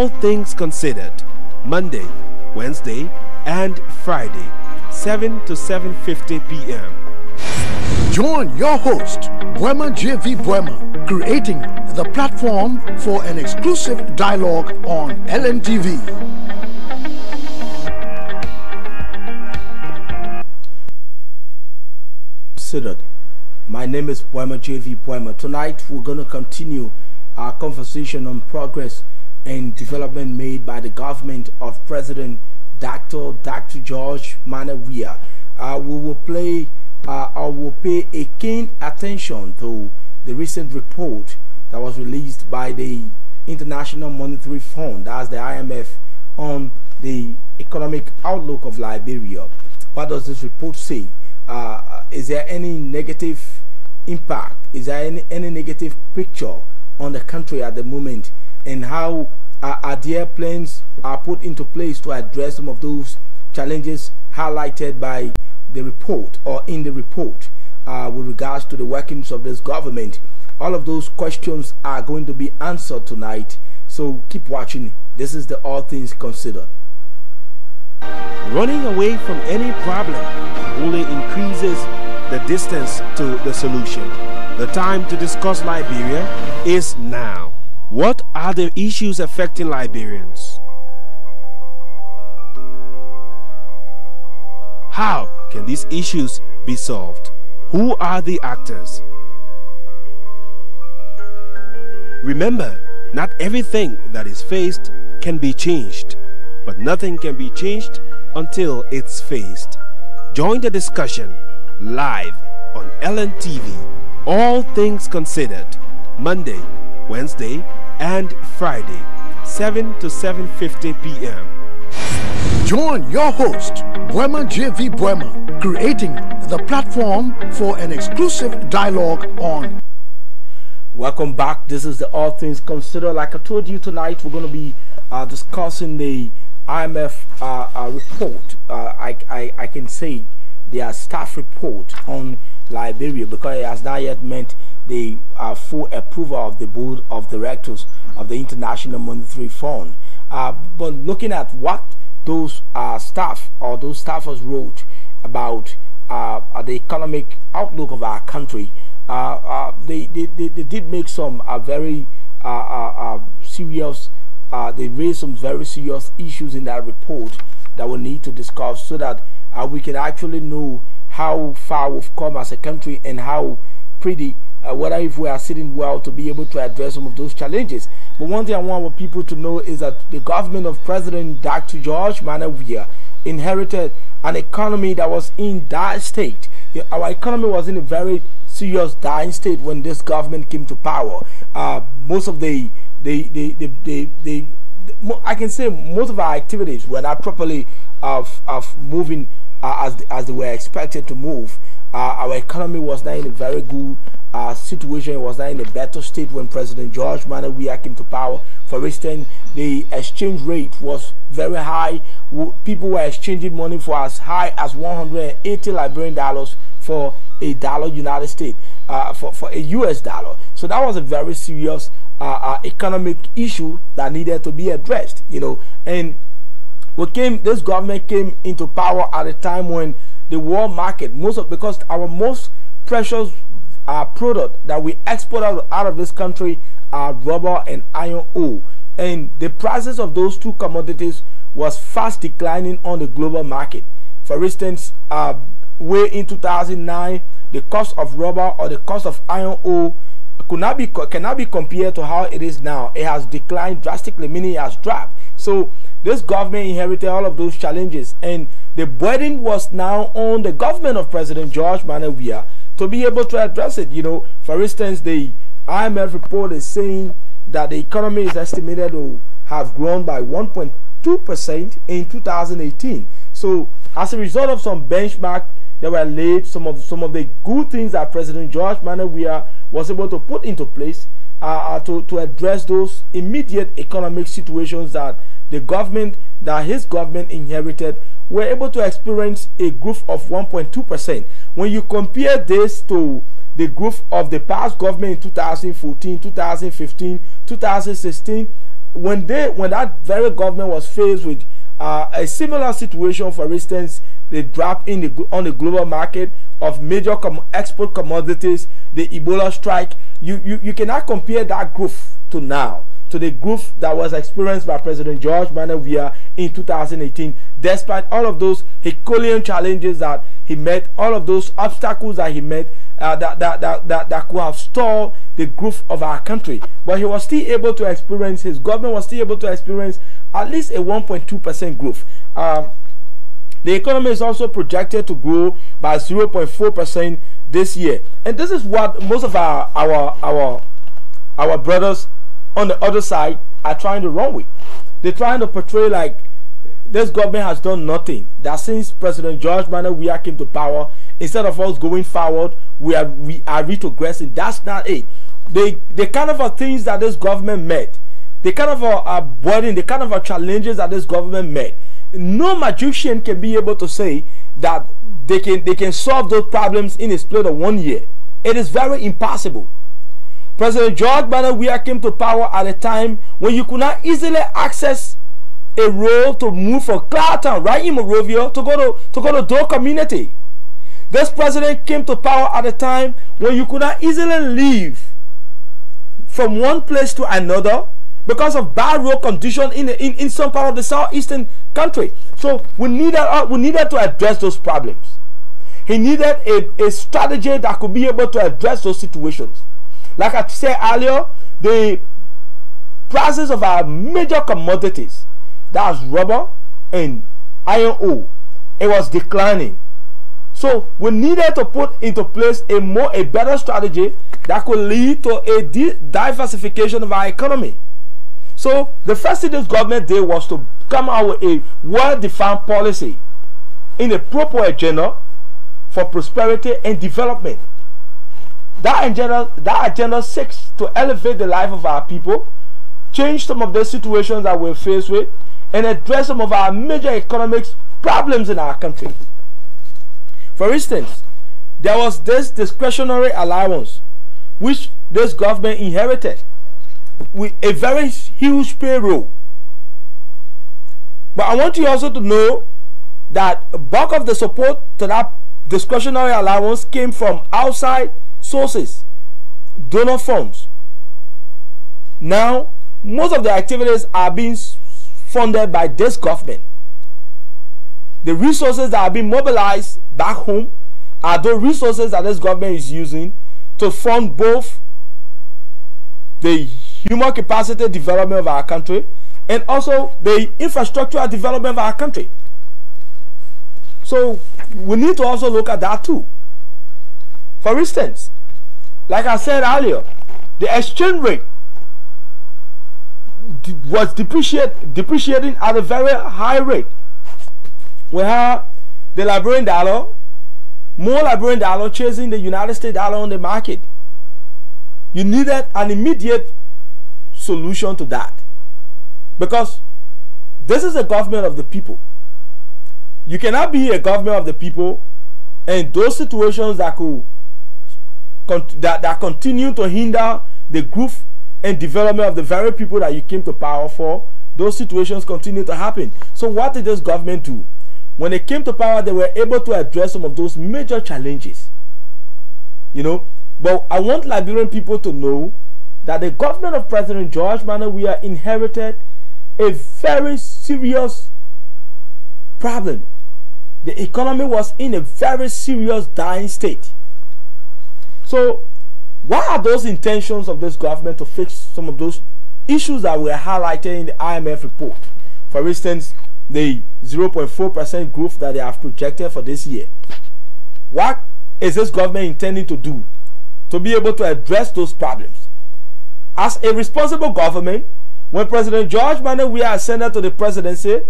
All Things Considered, Monday, Wednesday, and Friday, 7 to 7:50 p.m. Join your host, Boema JV Boema, creating the platform for an exclusive dialogue on LNTV. My name is Boema JV Boema. Tonight we're going to continue our conversation on progress and development made by the government of President Dr. George Manawia. We will pay a keen attention to the recent report that was released by the International Monetary Fund, that's the IMF, on the economic outlook of Liberia. What does this report say? Is there any negative impact? Is there any negative picture on the country at the moment? And how are their plans put into place to address some of those challenges highlighted by the report or in the report with regards to the workings of this government? All of those questions are going to be answered tonight. So keep watching. This is the All Things Considered. Running away from any problem only increases the distance to the solution. The time to discuss Liberia is now. What are the issues affecting Liberians? How can these issues be solved? Who are the actors? Remember, not everything that is faced can be changed, but nothing can be changed until it's faced. Join the discussion live on LNTV, All Things Considered, Monday, Wednesday, and Friday, 7 to 7:50 p.m. Join your host, Boema JV Boema, creating the platform for an exclusive dialogue on. Welcome back. This is the All Things Considered. Like I told you, tonight we're going to be discussing the IMF report. I can say their staff report on Liberia, because it has not yet met the full approval of the board of directors of the International Monetary Fund. But looking at what those staff or those staffers wrote about the economic outlook of our country, they did make some very serious. They raised some very serious issues in that report that we need to discuss, so that we can actually know how far we've come as a country and how pretty whether if we are sitting well to be able to address some of those challenges. But one thing I want people to know is that the government of President Dr. George Manawia inherited an economy that was in dire state. Our economy was in a very serious dying state when this government came to power. Most of I can say most of our activities were not properly moving as they were expected to move. Our economy was not in a very good situation. It was not in a better state when President George Manawia came to power. For instance, the exchange rate was very high. People were exchanging money for as high as 180 Liberian dollars for a dollar United States, for a US dollar. So that was a very serious economic issue that needed to be addressed, and this government came into power at a time when the world market, because our most precious product that we export out of this country are rubber and iron ore, and the prices of those two commodities was fast declining on the global market. For instance, way in 2009, the cost of rubber or the cost of iron ore cannot be compared to how it is now. It has declined drastically, meaning it has dropped. So this government inherited all of those challenges, and the burden was now on the government of President George Manawia to be able to address it. For instance, the IMF report is saying that the economy is estimated to have grown by 1.2% in 2018. So as a result of some benchmark that were laid, some of the good things that President George Manawia was able to put into place to address those immediate economic situations that his government inherited, were able to experience a growth of 1.2%. When you compare this to the growth of the past government in 2014, 2015, 2016, when that very government was faced with a similar situation, for instance, the drop on the global market of major export commodities, the Ebola strike, you cannot compare that growth to now, to the growth that was experienced by President George Manuel Weah in 2018, despite all of those Herculean challenges that he met, all of those obstacles that he met, that could have stalled the growth of our country. But he was still able to experience, his government was still able to experience at least a 1.2% growth. The economy is also projected to grow by 0.4% this year, and this is what most of our brothers on the other side are trying to run with. They're trying to portray like this government has done nothing, that since President George Manuel Weah came to power, instead of us going forward, we are retrogressing. That's not it. The kind of things that this government met, the kind of burden, the kind of challenges that this government met, no magician can be able to say that they can solve those problems in a split of 1 year. It is very impossible. President George Manuel Weah came to power at a time when you could not easily access a road to move from Cloudtown, right in Monrovia, to go to Dole community. This president came to power at a time when you could not easily leave from one place to another because of bad road condition in some part of the southeastern country. So we needed to address those problems. He needed a strategy that could be able to address those situations. Like I said earlier, the prices of our major commodities, that's rubber and iron ore, it was declining. So we needed to put into place a better strategy that could lead to a diversification of our economy. So the first thing this government did was to come out with a well-defined policy in a proper agenda for prosperity and development. That agenda seeks to elevate the life of our people, change some of the situations that we're faced with, and address some of our major economic problems in our country. For instance, there was this discretionary allowance which this government inherited with a very huge payroll. But I want you also to know that a bulk of the support to that discretionary allowance came from outside sources, donor funds. Now, most of the activities are being funded by this government. The resources that are being mobilized back home are those resources that this government is using to fund both the human capacity development of our country and also the infrastructural development of our country. So we need to also look at that too. For instance, like I said earlier, the exchange rate was depreciating at a very high rate. We have the Liberian dollar, more Liberian dollar chasing the United States dollar on the market. You needed an immediate solution to that, because this is a government of the people. You cannot be a government of the people and those situations that continue to hinder the growth and development of the very people that you came to power for, those situations continue to happen. So what did this government do? When they came to power, they were able to address some of those major challenges. But I want Liberian people to know that the government of President George Manuel Weah inherited a very serious problem. The economy was in a very serious dying state. So what are those intentions of this government to fix some of those issues that were highlighted in the IMF report? For instance, the 0.4% growth that they have projected for this year. What is this government intending to do to be able to address those problems? As a responsible government, when President George Manuel Weah ascended to the presidency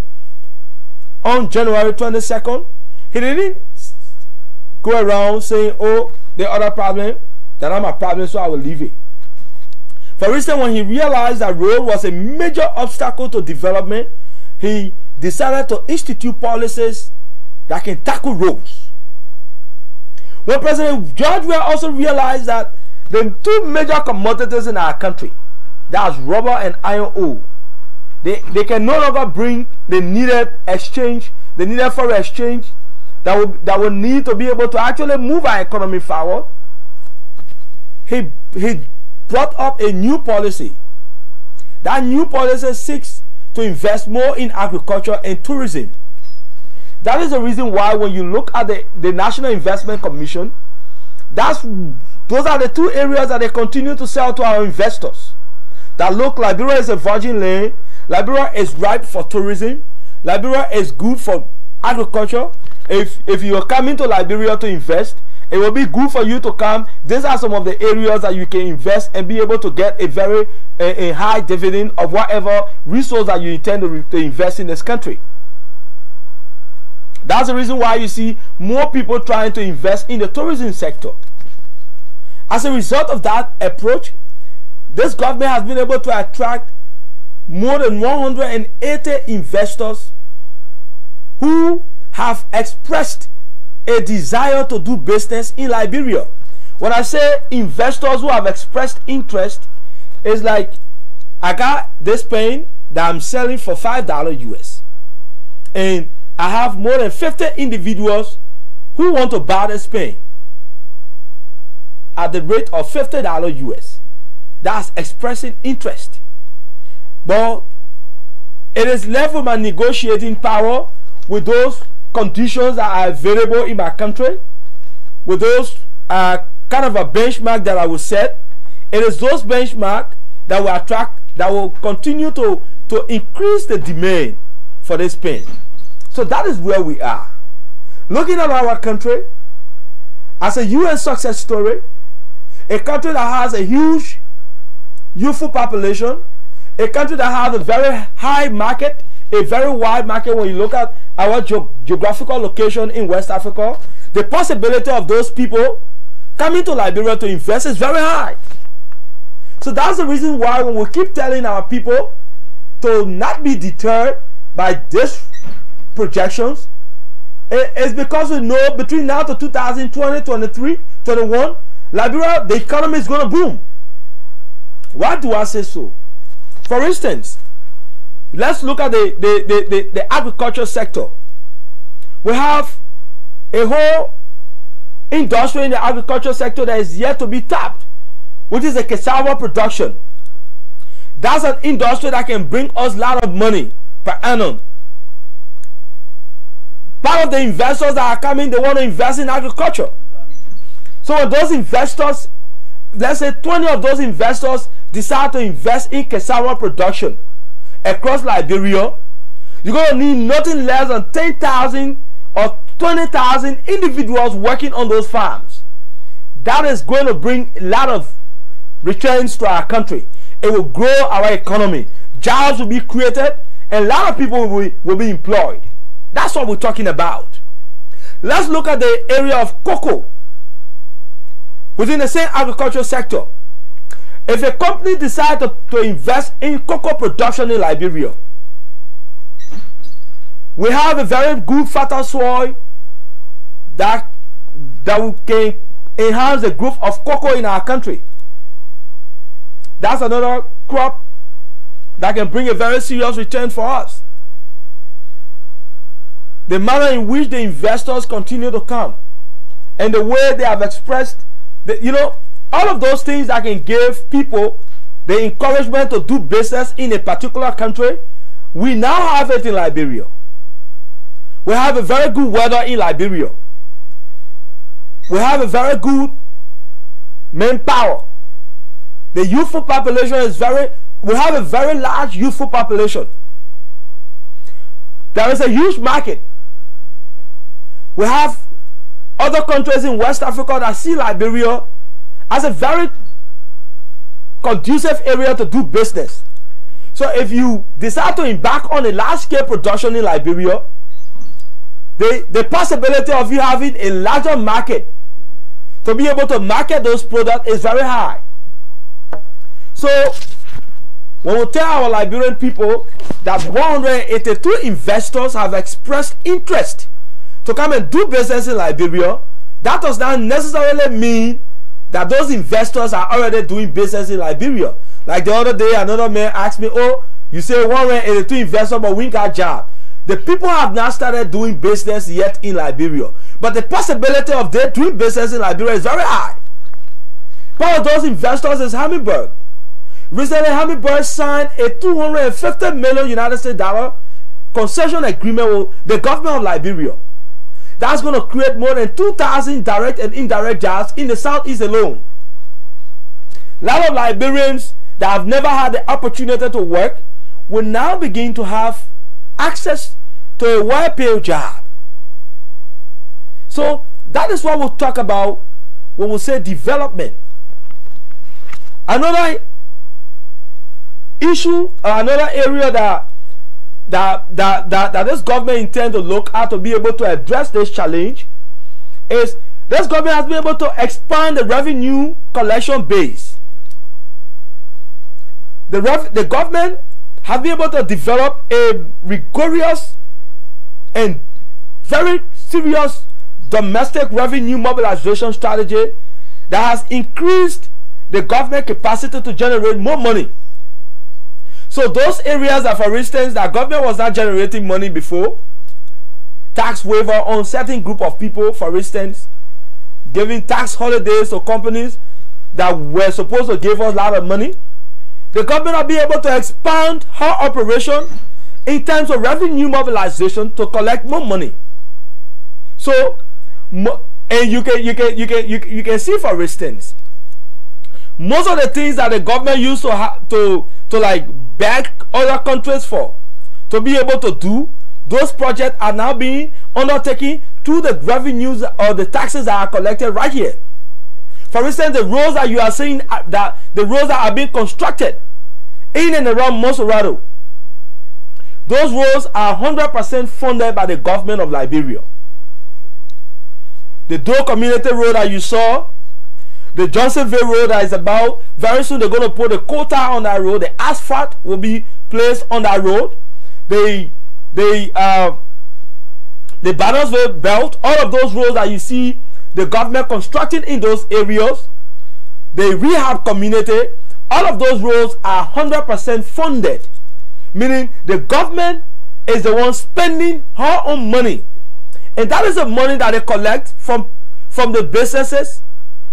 on January 22nd, he didn't go around saying, oh, the other problem, that I'm a problem, so I will leave it. For instance, when he realized that road was a major obstacle to development, he decided to institute policies that can tackle roads. When President George Weah also realized that the two major commodities in our country, that's rubber and iron ore, They can no longer bring the needed exchange, the needed foreign exchange that will need to be able to actually move our economy forward. He brought up a new policy. That new policy seeks to invest more in agriculture and tourism. That is the reason why when you look at the National Investment Commission, those are the two areas that they continue to sell to our investors. That look, Liberia is a virgin land, Liberia is ripe for tourism, Liberia is good for agriculture. If you are coming to Liberia to invest, it will be good for you to come. These are some of the areas that you can invest and be able to get a very high dividend of whatever resource that you intend to invest in this country. That's the reason why you see more people trying to invest in the tourism sector. As a result of that approach, this government has been able to attract more than 180 investors who have expressed a desire to do business in Liberia. When I say investors who have expressed interest, it's like, I got this pen that I'm selling for $5 US, and I have more than 50 individuals who want to buy this pen at the rate of $50 US. That's expressing interest. But it is left with my negotiating power with those conditions that are available in my country, with those kind of a benchmark that I will set. It is those benchmarks that will attract, that will continue to increase the demand for this pen. So that is where we are. Looking at our country as a UN success story, a country that has a huge youthful population, a country that has a very high market, a very wide market. When you look at our geographical location in West Africa, the possibility of those people coming to Liberia to invest is very high. So that's the reason why when we keep telling our people to not be deterred by these projections, it's because we know between now to 2020, 23, 21, Liberia, the economy is going to boom. Why do I say so? For instance, let's look at the agriculture sector. We have a whole industry in the agriculture sector that is yet to be tapped, which is the cassava production. That's an industry that can bring us a lot of money per annum. Part of the investors that are coming, they want to invest in agriculture. So when those investors, let's say 20 of those investors decide to invest in cassava production across Liberia, you're going to need nothing less than 10,000 or 20,000 individuals working on those farms. That is going to bring a lot of returns to our country. It will grow our economy. Jobs will be created, and a lot of people will be employed. That's what we're talking about. Let's look at the area of cocoa within the same agricultural sector. If a company decides to invest in cocoa production in Liberia, we have a very good fertile soil that can enhance the growth of cocoa in our country. That's another crop that can bring a very serious return for us. The manner in which the investors continue to come and the way they have expressed, all of those things that can give people the encouragement to do business in a particular country, we now have it in Liberia. We have a very good weather in Liberia. We have a very good manpower. The youthful population is we have a very large youthful population. There is a huge market. We have other countries in West Africa that see Liberia as a very conducive area to do business. So if you decide to embark on a large-scale production in Liberia, the possibility of you having a larger market to be able to market those products is very high. So when we tell our Liberian people that 182 investors have expressed interest to come and do business in Liberia, that does not necessarily mean that those investors are already doing business in Liberia. Like the other day, another man asked me, oh, You say 182 investors, but we got job. The people have not started doing business yet in Liberia, but the possibility of them doing business in Liberia is very high. One of those investors is Hamburg. Recently, Hamburg signed a $250 million United States dollar concession agreement with the government of Liberia. That's going to create more than 2,000 direct and indirect jobs in the southeast alone. A lot of Liberians that have never had the opportunity to work will now begin to have access to a well-paid job. So that is what we'll talk about when we say development. Another issue, another area that this government intends to look at to be able to address this challenge is this government has been able to expand the revenue collection base. The government has been able to develop a rigorous and very serious domestic revenue mobilization strategy that has increased the government capacity to generate more money. So those areas that, for instance, that government was not generating money before, tax waiver on certain group of people, for instance, giving tax holidays to companies that were supposed to give us a lot of money, the government will be able to expand her operation in terms of revenue mobilization to collect more money. So, and you can see, for instance, most of the things that the government used to like beg other countries for to be able to do, those projects are now being undertaken through the revenues or the taxes that are collected right here. For instance, the roads that you are seeing, that the roads that are being constructed in and around Monserrato, those roads are 100% funded by the government of Liberia. The Doe Community Road that you saw, the Johnsonville Road that is about, very soon they're going to put a quota on that road. The asphalt will be placed on that road. The Bannersville Belt, all of those roads that you see the government constructing in those areas, the rehab community, all of those roads are 100% funded, meaning the government is the one spending her own money, and that is the money that they collect from the businesses,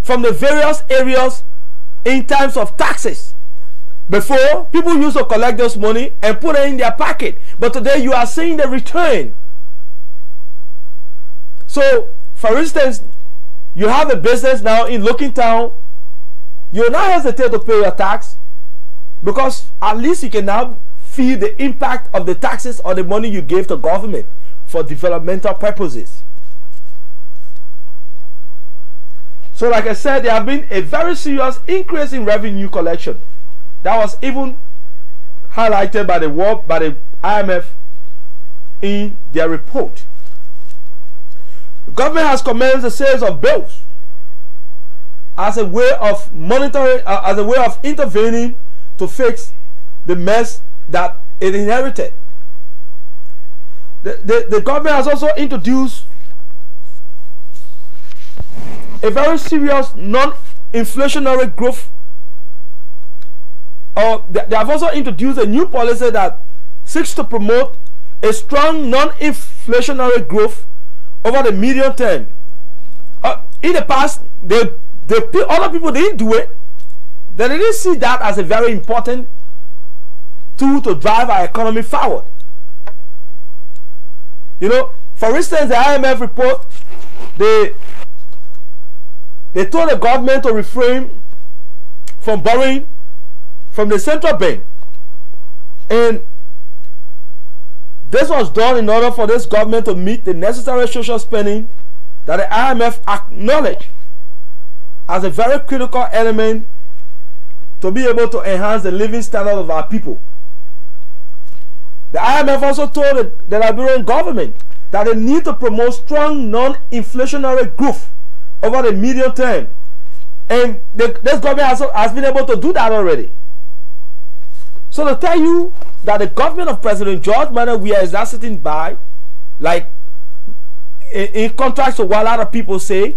from the various areas in terms of taxes. Before, people used to collect this money and put it in their pocket, but today you are seeing the return. So, for instance, you have a business now in Looking Town, you will not hesitate to pay your tax, because at least you can now feel the impact of the taxes or the money you gave to government for developmental purposes. So like I said, there have been a very serious increase in revenue collection. That was even highlighted by the IMF in their report. The government has commenced the sales of bills as a way of monitoring, as a way of intervening to fix the mess that it inherited. The government has also introduced a very serious non-inflationary growth. They have also introduced a new policy that seeks to promote a strong non-inflationary growth over the medium term. In the past, other people didn't do it. They didn't see that as a very important tool to drive our economy forward. You know, for instance, the IMF report, they told the government to refrain from borrowing from the central bank, and this was done in order for this government to meet the necessary social spending that the IMF acknowledged as a very critical element to be able to enhance the living standard of our people. The IMF also told the Liberian government that they need to promote strong non-inflationary growth over the medium term, and this government has been able to do that already. So to tell you that the government of President George Manuel Weah is not sitting by, like in contrast to what a lot of people say,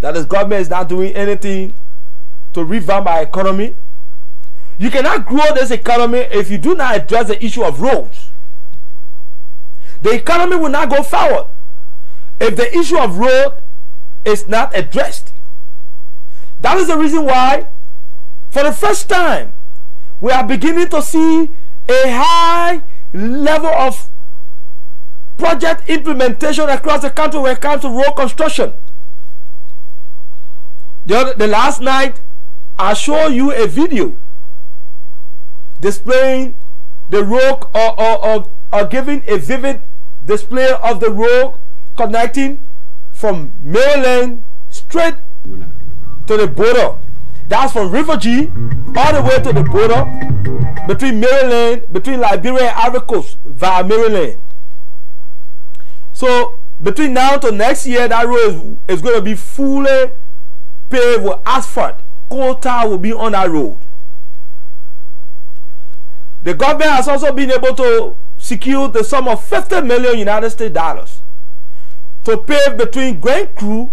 that this government is not doing anything to revamp our economy, You cannot grow this economy if you do not address the issue of roads. The economy will not go forward if the issue of road is not addressed. That is the reason why, for the first time, we are beginning to see a high level of project implementation across the country when it comes to road construction. The last night, I showed you a video displaying the road or giving a vivid display of the road connecting from Maryland straight to the border. That's from River G all the way to the border between Maryland, between Liberia and Ivory Coast via Maryland. So between now to next year, that road is going to be fully paved with asphalt. Coal tar will be on that road. The government has also been able to secure the sum of $50 million United States dollars to pave between Grand Crew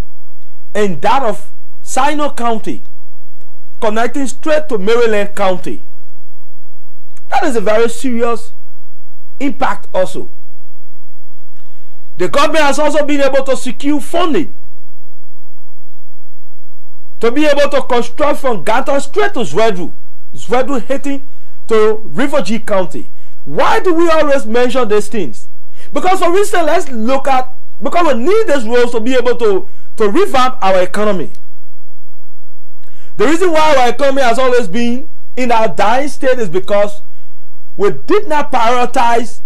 and that of Sino County, connecting straight to Maryland County. That is a very serious impact also. The government has also been able to secure funding to be able to construct from Gatton straight to Zwedru hitting to River G County. Why do we always mention these things? Because for instance, let's look at, because we need these roads to be able to revamp our economy. The reason why our economy has always been in our dying state is because we did not prioritize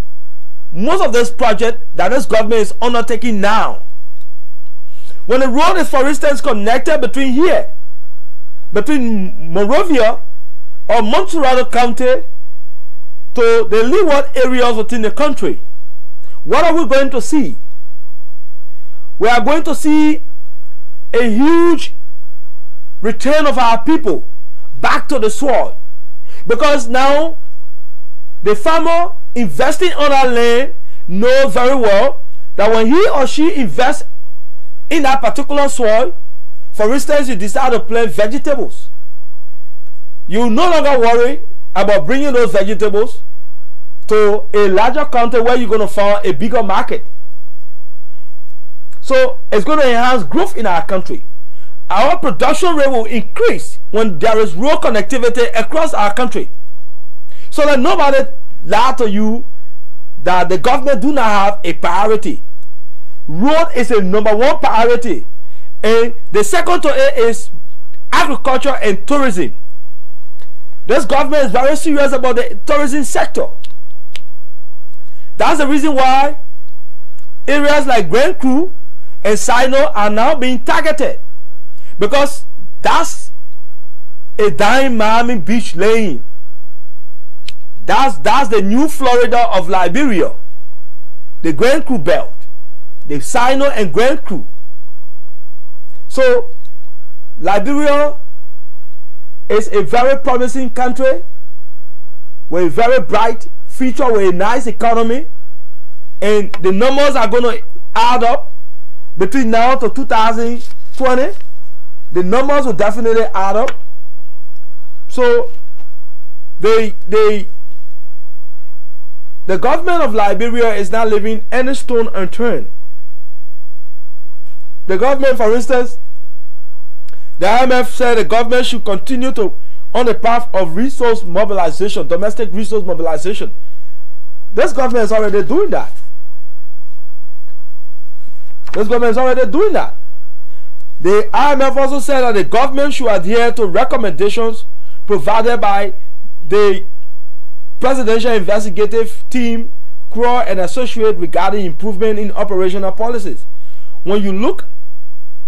most of this project that this government is undertaking now. When the road is, for instance, connected between here, between Monrovia or Montserrat County to the leeward areas within the country, what are we going to see? We are going to see a huge return of our people back to the soil, because now the farmer investing on our land knows very well that when he or she invests in that particular soil, for instance, you decide to plant vegetables, you no longer worry about bringing those vegetables to a larger country where you're going to find a bigger market. So it's going to enhance growth in our country. Our production rate will increase when there is road connectivity across our country. So that nobody lie to you that the government do not have a priority. Road is a #1 priority, and the second to it is agriculture and tourism. This government is very serious about the tourism sector. That's the reason why areas like Grand Crew and Sino are now being targeted, because that's a dying Miami Beach lane. That's the new Florida of Liberia, the Grand Crew belt, the Sino and Grand Crew. So Liberia is a very promising country with a very bright future, with a nice economy, and the numbers are going to add up between now to 2020. The numbers will definitely add up. So the government of Liberia is not leaving any stone unturned. The government, for instance, the IMF said the government should continue on the path of resource mobilization, domestic resource mobilization. This government is already doing that. This government is already doing that. The IMF also said that the government should adhere to recommendations provided by the Presidential Investigative Team, CROI, and Associate regarding improvement in operational policies. When you look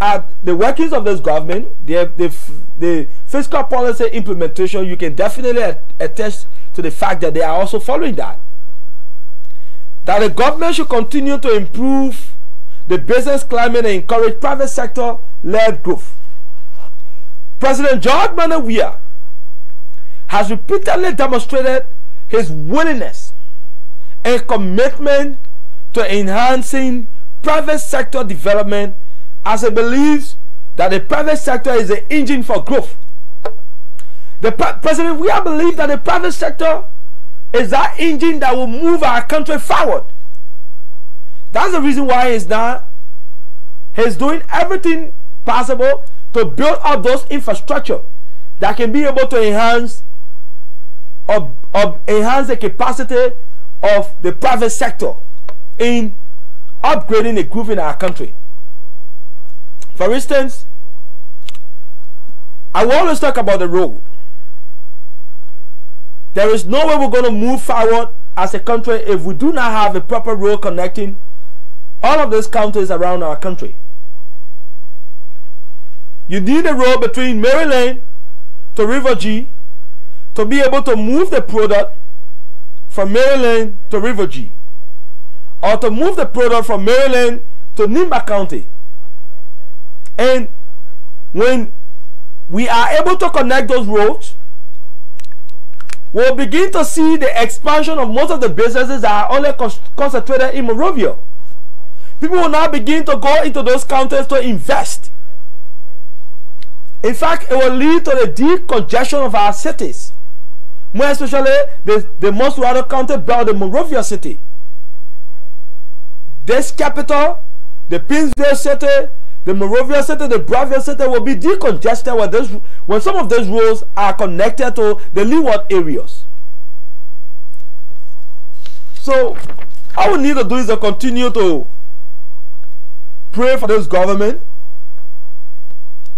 at the workings of this government, the fiscal policy implementation, you can definitely attest to the fact that they are also following that. That the government should continue to improve the business climate and encourage private sector-led growth. President George Weah has repeatedly demonstrated his willingness and commitment to enhancing private sector development, as he believes that the private sector is the engine for growth. President, we believe that the private sector is that engine that will move our country forward. That's the reason why he's doing everything possible to build up those infrastructure that can be able to enhance the capacity of the private sector in upgrading the growth in our country. For instance, I will always talk about the road. There is no way we're going to move forward as a country if we do not have a proper road connecting all of these counties around our country. You need a road between Maryland to River G to be able to move the product from Maryland to River G, or to move the product from Maryland to Nimba County. And when we are able to connect those roads, we'll begin to see the expansion of most of the businesses that are only concentrated in Monrovia. People will now begin to go into those counties to invest. In fact, it will lead to the decongestion of our cities, more especially the most rural county belt, the Monrovia city. This capital, the Pinsville city, the Monrovia city, the Bravia city will be decongested when some of those roads are connected to the leeward areas. So all we need to do is to continue to pray for this government.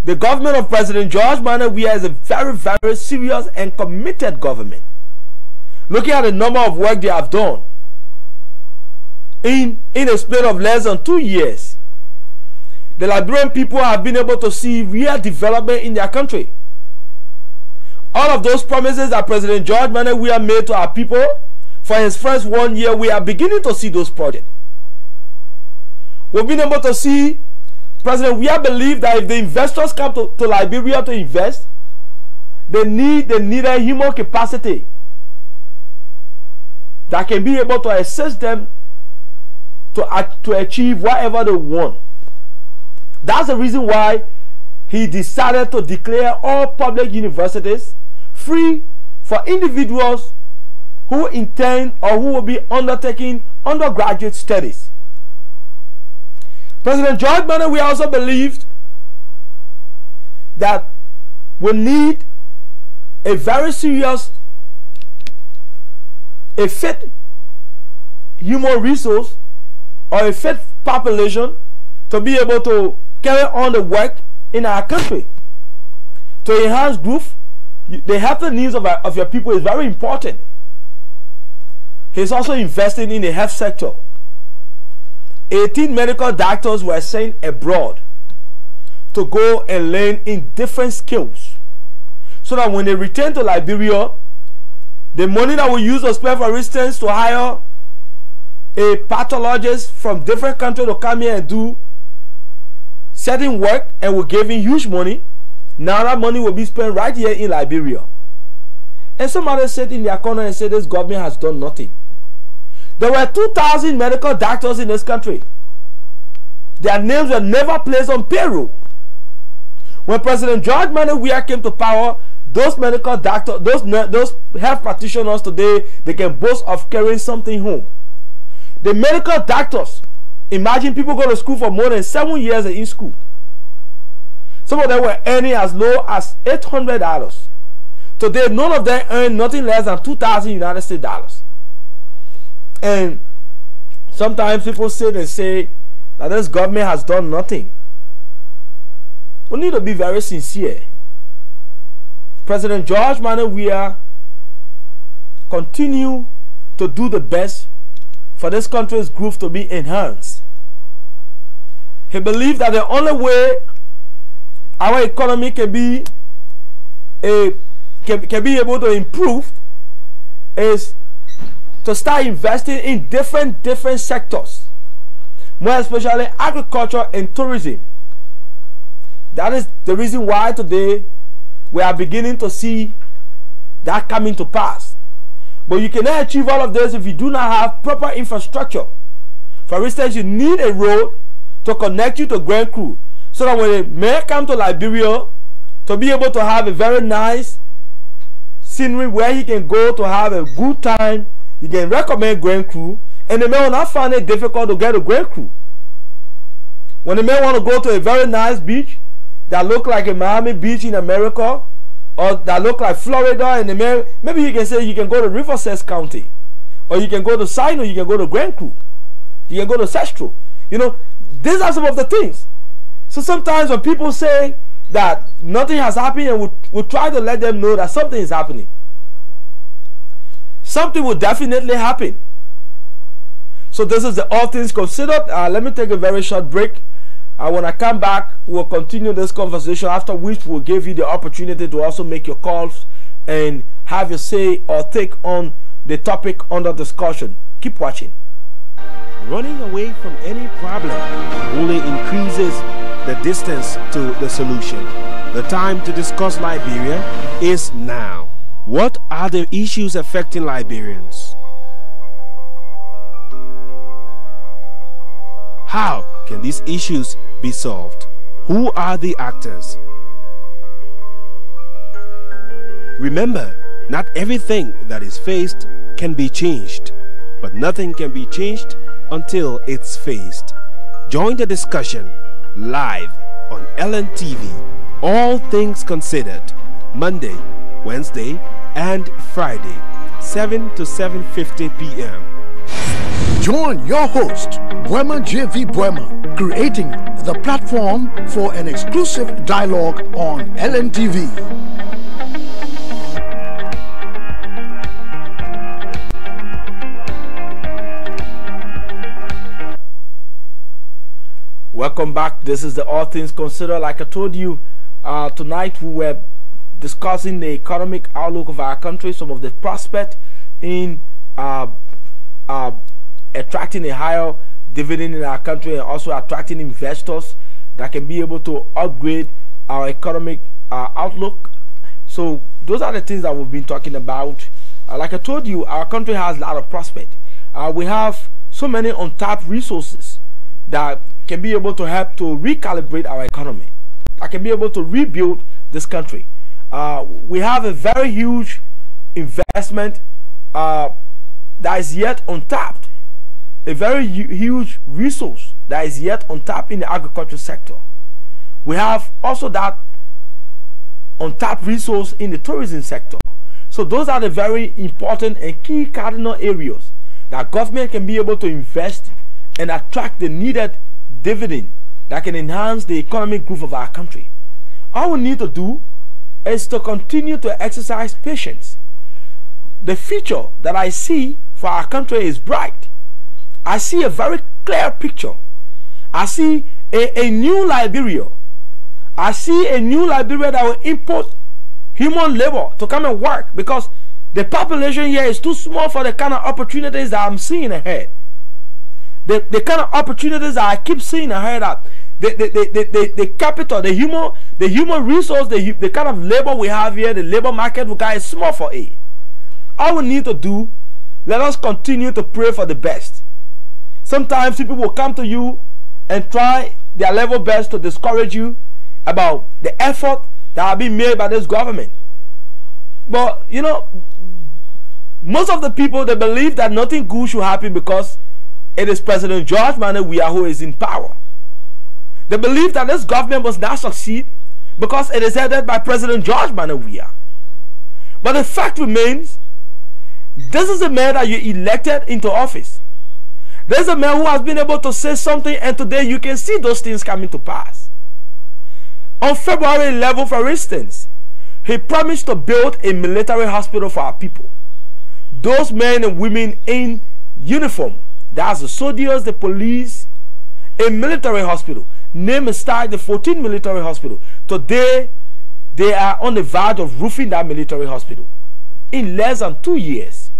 The government of President George Manneh Weah is a very, very serious and committed government. Looking at the number of work they have done in a span of less than 2 years, the Liberian people have been able to see real development in their country. All of those promises that President George Manneh Weah made to our people for his first 1 year, we are beginning to see those projects. We've been able to see President Weah believe that if the investors come to Liberia to invest, they need a human capacity that can be able to assist them to achieve whatever they want. That's the reason why he decided to declare all public universities free for individuals who intend or who will be undertaking undergraduate studies. President George Manneh Weah also believed that we need a very serious, a fit human resource or a fit population to be able to carry on the work in our country. To enhance growth, the health needs of your people is very important. He's also investing in the health sector. 18 medical doctors were sent abroad to go and learn in different skills, so that when they return to Liberia, the money that we use to spend, for instance, to hire a pathologist from different countries to come here and do certain work, and we're giving huge money, now that money will be spent right here in Liberia. And somebody said in their corner and said this government has done nothing. There were 2,000 medical doctors in this country. Their names were never placed on payroll. When President George Manneh Weah came to power, those medical doctors, those health practitioners today, they can boast of carrying something home. The medical doctors, imagine people go to school for more than 7 years in school. Some of them were earning as low as $800. Today, none of them earn nothing less than 2,000 United States dollars. And sometimes people sit and say that this government has done nothing. We need to be very sincere. President George Manneh Weah continue to do the best for this country's growth to be enhanced. He believed that the only way our economy can be able to improve is to start investing in different sectors, more especially agriculture and tourism. That is the reason why today we are beginning to see that coming to pass. But you cannot achieve all of this if you do not have proper infrastructure. For instance, you need a road to connect you to Grand Crew, so that when they may come to Liberia, to be able to have a very nice scenery where he can go to have a good time. He can recommend Grand Cru, and the man will not find it difficult to get a Grand Cru. When the man want to go to a very nice beach that look like a Miami Beach in America, or that look like Florida, and the man, maybe you can say you can go to Riverside County, or you can go to Sino, you can go to Grand Cru, you can go to Sestro. You know, these are some of the things. So sometimes when people say that nothing has happened, and we try to let them know that something is happening. Something will definitely happen. So this is the All Things Considered. Let me take a very short break. When I come back, we'll continue this conversation, after which we'll give you the opportunity to also make your calls and have your say or take on the topic under discussion. Keep watching. Running away from any problem only increases the distance to the solution. The time to discuss Liberia is now. What are the issues affecting Liberians? How can these issues be solved? Who are the actors? Remember, not everything that is faced can be changed, but nothing can be changed until it's faced. Join the discussion live on LNTV, All Things Considered, Monday, Wednesday, and Friday, 7 to 7:50 p.m. Join your host, Buema JV Buema, creating the platform for an exclusive dialogue on LNTV. Welcome back. This is the All Things Considered. Like I told you, tonight we were discussing the economic outlook of our country, some of the prospects in attracting a higher dividend in our country, and also attracting investors that can be able to upgrade our economic outlook. So those are the things that we've been talking about. Like I told you, our country has a lot of prospects. We have so many untapped resources that can be able to help to recalibrate our economy, that can be able to rebuild this country. We have a very huge investment that is yet untapped, a very huge resource that is yet untapped in the agriculture sector. We have also that untapped resource in the tourism sector. So those are the very important and key cardinal areas that government can be able to invest and attract the needed dividend that can enhance the economic growth of our country. All we need to do is to continue to exercise patience. The future that I see for our country is bright. I see a very clear picture. I see a new Liberia. I see a new Liberia that will import human labor to come and work, because the population here is too small for the kind of opportunities that I'm seeing ahead. The kind of opportunities that I keep seeing ahead, that the capital, the human resource, the kind of labor we have here, the labor market we got is small for it. All we need to do, let us continue to pray for the best. Sometimes people will come to you and try their level best to discourage you about the effort that have been made by this government. But you know, most of the people, they believe that nothing good should happen because it is President George Weah who is in power. They believe that this government must not succeed because it is headed by President George Weah. But the fact remains, this is a man that you elected into office. There's a man who has been able to say something, and today you can see those things coming to pass. On February 11, for instance, he promised to build a military hospital for our people. Those men and women in uniform, that's the soldiers, the police, a military hospital. Name is started the 14th military hospital. Today, they are on the verge of roofing that military hospital in less than 2 years.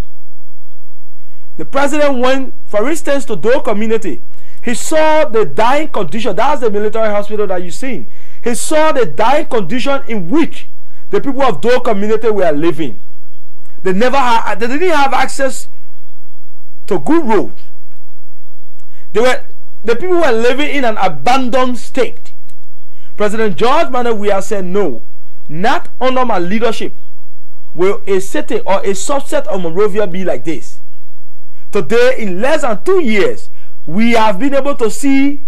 The president went, for instance, to Dole community. He saw the dying condition. That's the military hospital that you're seeing. He saw the dying condition in which the people of Dole community were living. They didn't have access to good roads. The people were living in an abandoned state. President George Weah said, no, not under my leadership will a city or a subset of Monrovia be like this? Today, in less than 2 years, we have been able to see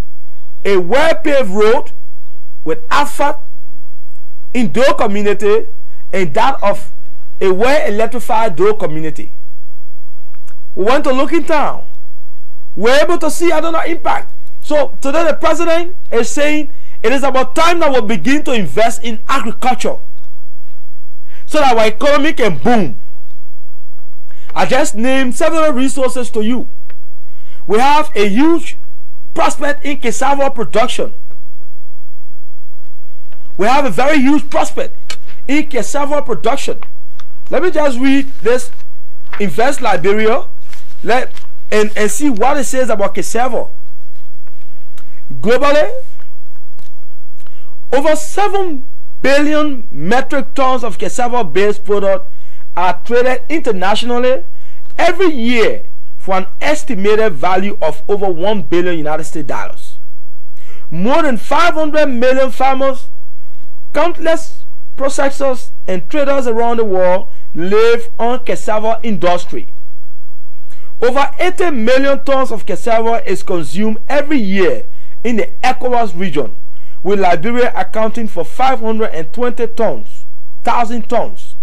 a well-paved road with asphalt in Dole community and that of a well-electrified Dole community. We went to Looking Town. We're able to see another impact. So today the president is saying it is about time that we begin to invest in agriculture so that our economy can boom. I just named several resources to you. We have a huge prospect in cassava production. We have a very huge prospect in cassava production. Let me just read this Invest Liberia and see what it says about cassava. Globally, over 7 billion metric tons of cassava-based product are traded internationally every year for an estimated value of over $1 billion United States dollars. More than 500 million farmers, countless processors and traders around the world live on cassava industry. Over 80 million tons of cassava is consumed every year in the ECOWAS region, with Liberia accounting for 520,000 tons.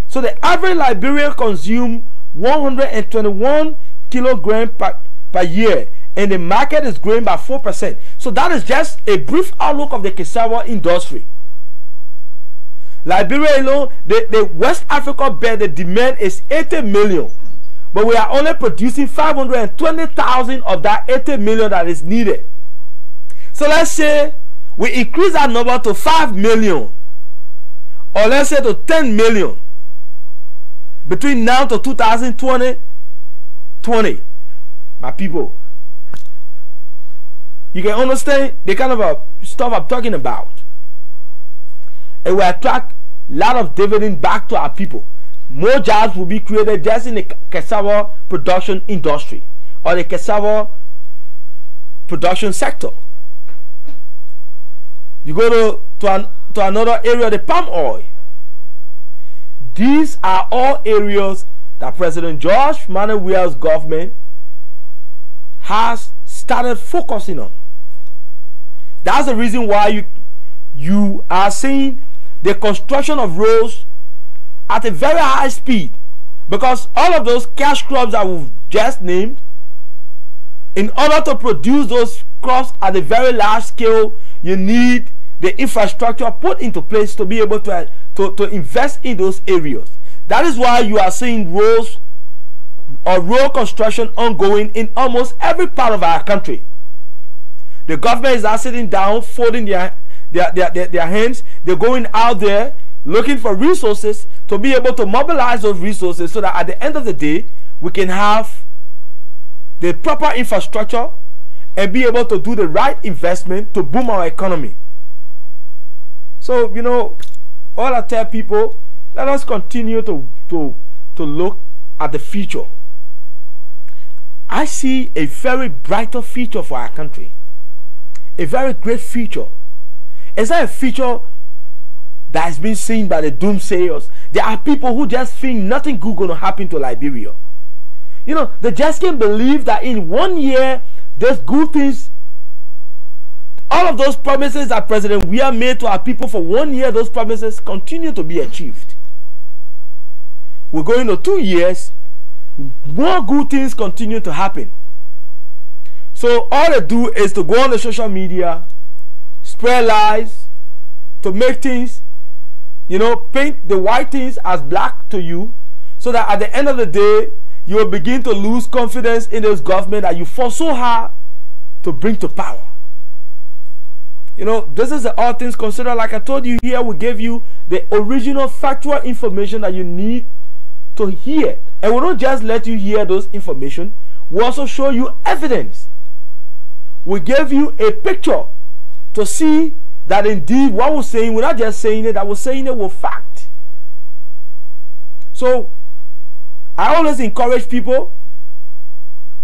So the average Liberian consumes 121 kilograms per year, and the market is growing by 4%. So that is just a brief outlook of the cassava industry. Liberia alone, the West Africa bed, the demand is 80 million. But we are only producing 520,000 of that 80 million that is needed. So let's say we increase that number to 5 million, or let's say to 10 million between now to 2020. My people, you can understand the kind of stuff I'm talking about. It will attract a lot of dividend back to our people. More jobs will be created just in the cassava production industry or the cassava production sector. You go to another area, the palm oil. These are all areas that President George Manuel's government has started focusing on. That's the reason why you are seeing the construction of roads at a very high speed, because all of those cash crops that we've just named, in order to produce those crops at a very large scale, you need the infrastructure put into place to be able to invest in those areas. That is why you are seeing roads or road construction ongoing in almost every part of our country. The government is not sitting down folding their hands. They're going out there looking for resources to be able to mobilize those resources so that at the end of the day we can have the proper infrastructure and be able to do the right investment to boom our economy. So, you know, all I tell people, let us continue to look at the future. I see a very brighter future for our country, a very great future. It's not a future that has been seen by the doomsayers. There are people who just think nothing good going to happen to Liberia. You know, they just can't believe that in 1 year there's good things. All of those promises that President Weah made to our people for 1 year, those promises continue to be achieved. We're going to 2 years, more good things continue to happen. So all they do is to go on the social media, spread lies, to make things, you know, paint the white things as black to you, so that at the end of the day you will begin to lose confidence in this government that you fought so hard to bring to power. You know, this is the all things considered. Like I told you here, we gave you the original factual information that you need to hear, and we don't just let you hear those information, we also show you evidence. We gave you a picture to see that indeed what we're saying, we're not just saying it, that we're saying it with fact. So I always encourage people,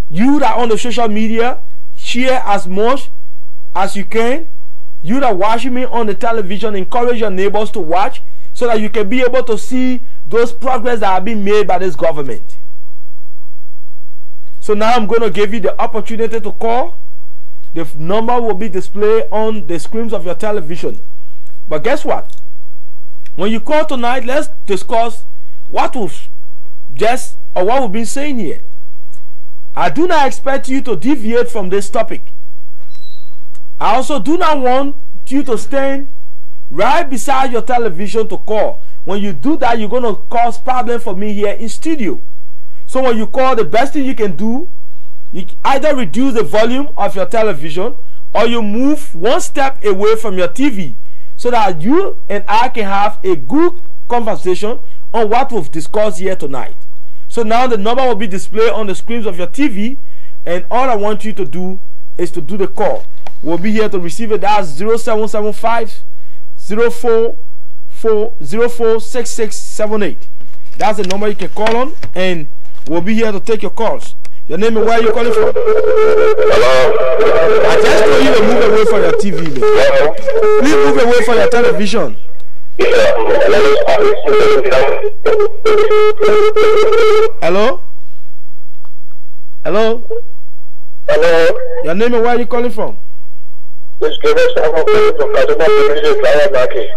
you that are on the social media, share as much as you can. You that watching me on the television, encourage your neighbors to watch, so that you can be able to see those progress that are being made by this government. So now I'm going to give you the opportunity to call. The number will be displayed on the screens of your television. But guess what? When you call tonight, let's discuss what we've been saying here. I do not expect you to deviate from this topic. I also do not want you to stand right beside your television to call. When you do that, you're going to cause problem for me here in studio. So when you call, the best thing you can do, you either reduce the volume of your television or you move one step away from your TV so that you and I can have a good conversation on what we've discussed here tonight. So now the number will be displayed on the screens of your TV, and all I want you to do is to do the call. We'll be here to receive it. That's 0775 046678. That's the number you can call on, and we'll be here to take your calls. Your name and where are you calling from? Hello. I just told you to move away from your TV, man. Hello. Please move away from your television. Hello? Hello? Hello. Your name and where are you calling from? This is from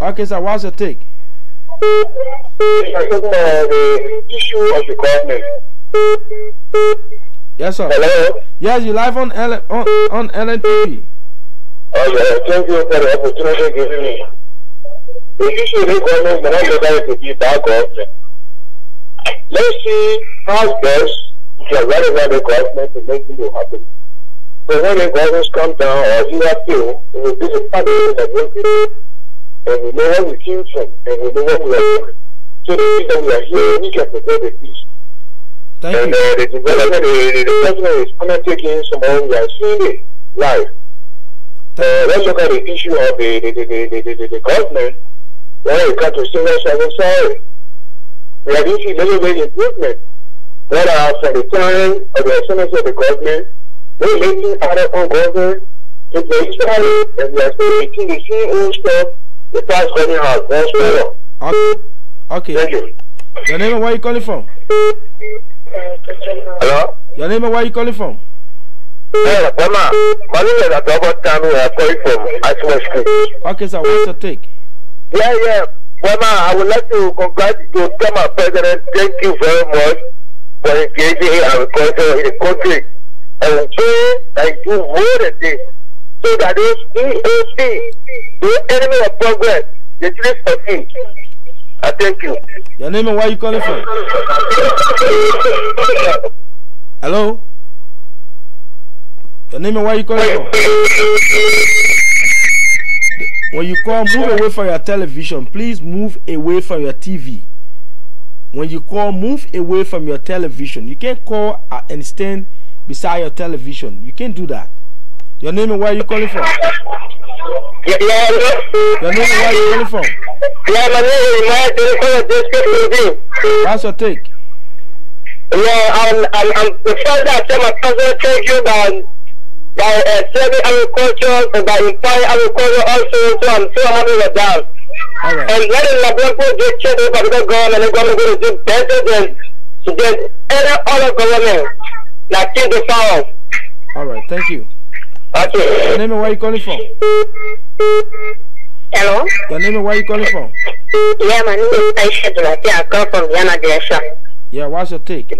Okay, sir, what's your take? I think the issue of the government. Yes, sir. Hello. Yes, you live on LNTV. Okay, thank you for the opportunity given me. The issue of the government is not going to be that government. Let's see how best we can run around the government to make things happen. So when the governments come down or you have to, it will be the family that work with it. And we know where we came from, and we know what we are doing. So the things that we are here, we can protect the peace. Thank And you. the development, the president is undertaking some of we are seeing it live. Let's look at the issue of the government. When it comes to civil service side, we have seen little bit improvement. What are from the time of the essence of the government, we're making other own government to the Israel, and we are still making the same stuff the past government has gone through. Okay. Thank you. Your name and where you calling from? Hello? Your name and where you calling from? Yeah, Mama. My name is Robert Tanu. I'm calling from Ashworth Street. Okay, sir, what's your take? Yeah. Mama, I would like to congratulate you, tell my president, thank you very much for engaging agriculture in the country. And pray that you do more than this, so that those EOC, the enemy of progress, they truly succeed. I thank you. Your name and where you calling from? Hello? Your name and where you calling from? When you call, move away from your television. Please move away from your TV. When you call, move away from your television. You can't call and stand beside your television. You can't do that. Your name and where you calling from? Yeah. Your name and where you calling from? Yeah, my name is Mike. What's your take? Yeah, I'm the first that I tell my president thank you by serving agriculture and by empowering agriculture also, so I'm so happy with that. All right. And letting the people get checked over the government, and the government going to do better than any other government, like King the South. All right, thank you. Okay. Your name and where you calling from? Hello? Your name and where you calling from? Yeah, my name is Aisha Durati. I come from Ghana, Direction. Yeah, what's your take?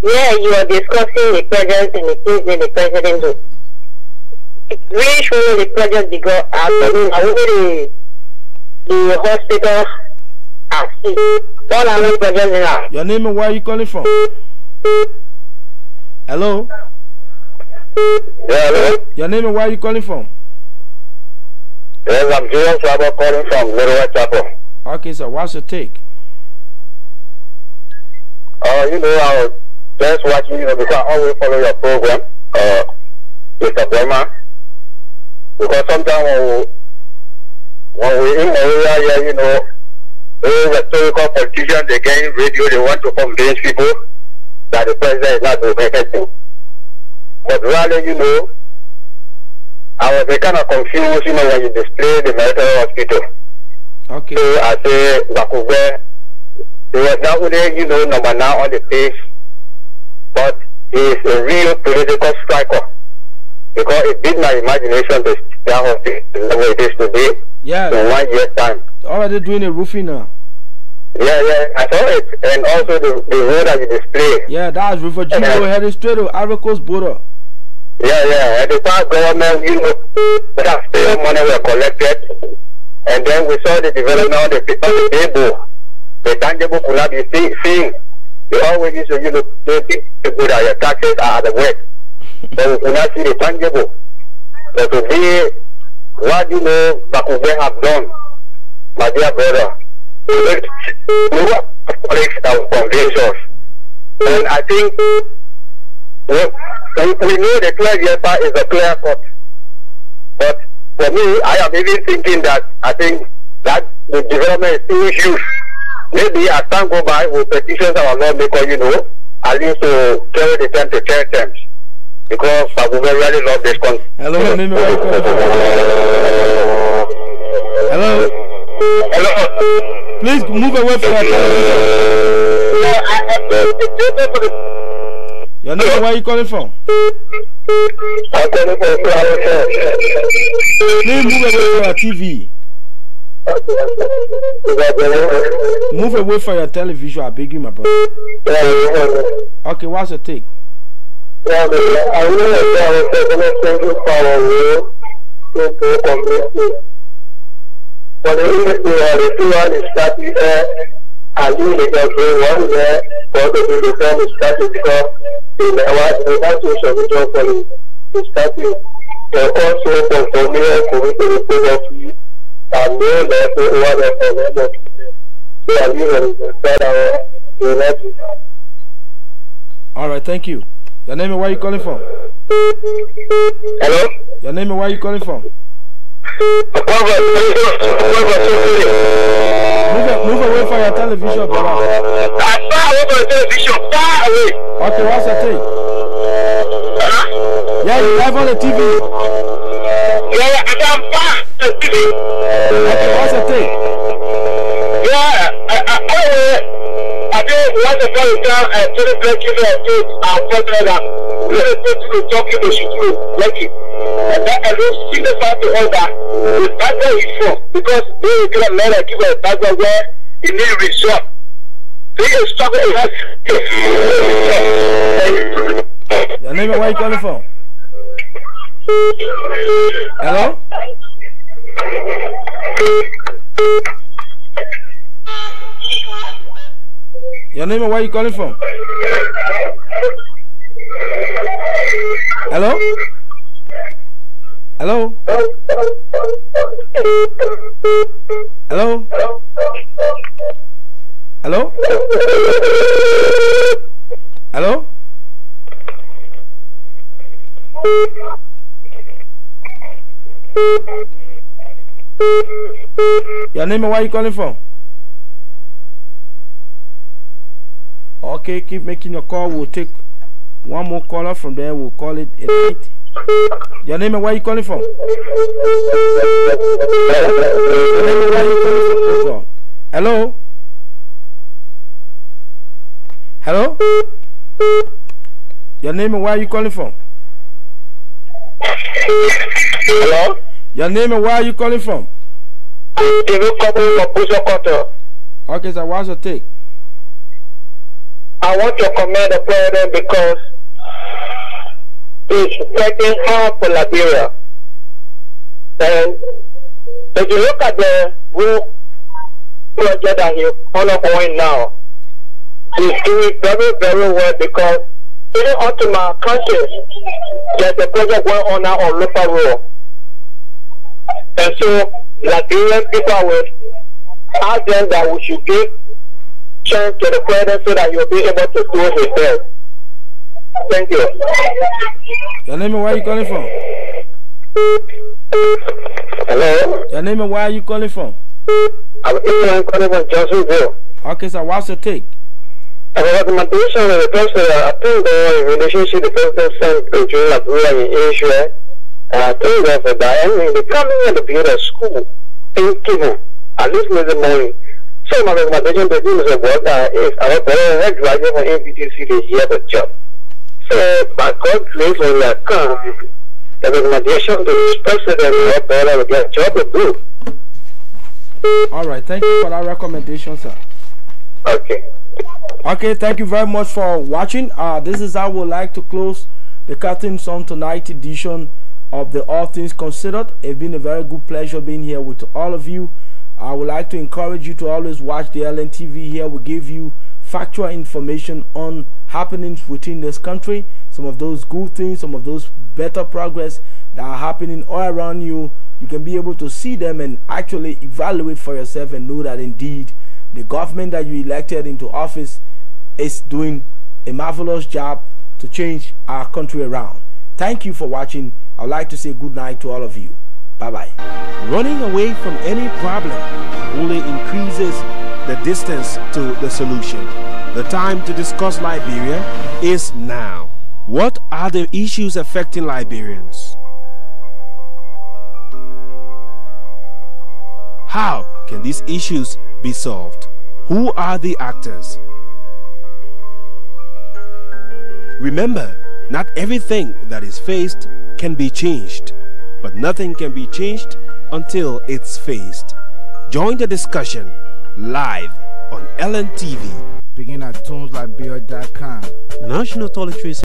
Yeah, you are discussing the projects and the things that the president do. Which one of the projects because I mean, the hospital I see. All I know projects now. Your name and where you calling from? Hello? Yeah, hello? Your name and where you calling from? Yes, I'm Julian Chapel calling from Little White Chapel. Okay, sir, what's your take? You know, I was just watching, because I always follow your program, Mr. Burma. Because sometimes when we're in the area, those rhetorical politicians, they get in radio, they want to convince people that the president is not doing anything. But rather, I was kind of confused, when you display the military hospital. Okay. So I say Bakube, he was not only, you know, number 9 on the page, but he is a real political striker. Because it beat my imagination to start off the level it is today. Yeah. In 1 year's time. Already doing a roofing now. Yeah, I saw it. And also the road that you display. Yeah, that's River Jingo heading straight to Ivory Coast border. Yeah. And the past government, you know, that still money were collected. And then we saw the development of the table. The tangible could not be seen. They always used to, you know, the people that your taxes are at the west. So we could not see the tangible. So today, what you know Bakube have done, my dear brother, colleagues that convince us. And I think we know the clear year is a clear cut. But for me, I am even thinking that I think that the development is still huge. Maybe as time go by, we'll petition our lawmaker, you know, at least to carry the time to 10 times. Because Bakube really love this country. Hello, Hello. Hello. Please move away from your television. Your name, where are you calling from? I'm calling from Florida. Please move away from your TV. Move away from your television. I beg you, my brother. Okay, what's your take? I know that there was a power to community. But the industry the two is starting there, and you make a one there for the defense strategy because the institution of the police is starting. They also for me community of and know that one of them they are even better united. All right, thank you. Your name and where are you calling from? Hello? Your name and where are you calling from? Move away from your television, brother. I'm far away from the television, far away. Okay, what's your take? Yeah, you're live on the TV. Yeah, I'm far from the TV. Okay, what's your take? Yeah, I think once upon a time, I told the black people I'm fortunate that we are supposed to talk to the shoot working. And that alone signifies to us that the background is from because they get a man that give a background where you need result. They can struggle with us. Your name and where you calling from? Hello? Your name and where you calling from? Hello? Hello? Hello? Hello? Hello? Your name and where you calling from? Okay, keep making your call. We'll take one more caller from there. We'll call it a night. Your name and where you calling from? Your name and where you calling from? Hello? Hello? Your name and where you calling from? Hello? Your name and where are you calling from? Okay, so what's your take? I want to commend the president because he's working hard for Liberia. And if you look at the real project that he's ongoing now, he's doing very, very well because even onto my country, there's a project going on now on local road. And so Liberian people will ask them that we should give chance to the president so that you'll be able to do his best. Thank you. Your name and where are you calling from? Hello? Your name and where are you calling from? I'm calling from Johnsonville. Okay, so what's your take? As a recommendation of the president, I think the relationship the president sent between Liberia and Israel, I think that the coming and the build a school in Kivu, at least make the money. So my recommendation to do is work is our brother driving for NPTC the year the job. So by God grace when you come, the recommendation to this president or brother will get a job to do. All right, thank you for that recommendation, sir. Okay. Okay, thank you very much for watching. This is how we like to close the curtains on tonight's edition of the All Things Considered. It's been a very good pleasure being here with all of you. I would like to encourage you to always watch the LNTV. Here we give you factual information on happenings within this country, some of those good things, some of those better progress that are happening all around you. You can be able to see them and actually evaluate for yourself and know that indeed the government that you elected into office is doing a marvelous job to change our country around. Thank you for watching. I would like to say good night to all of you. Bye-bye. Running away from any problem only increases the distance to the solution. The time to discuss Liberia is now. What are the issues affecting Liberians? How can these issues be solved? Who are the actors? Remember, not everything that is faced can be changed, but nothing can be changed until it's faced. Join the discussion live on LNTV. Begin at tunesliberia.com. National Toiletries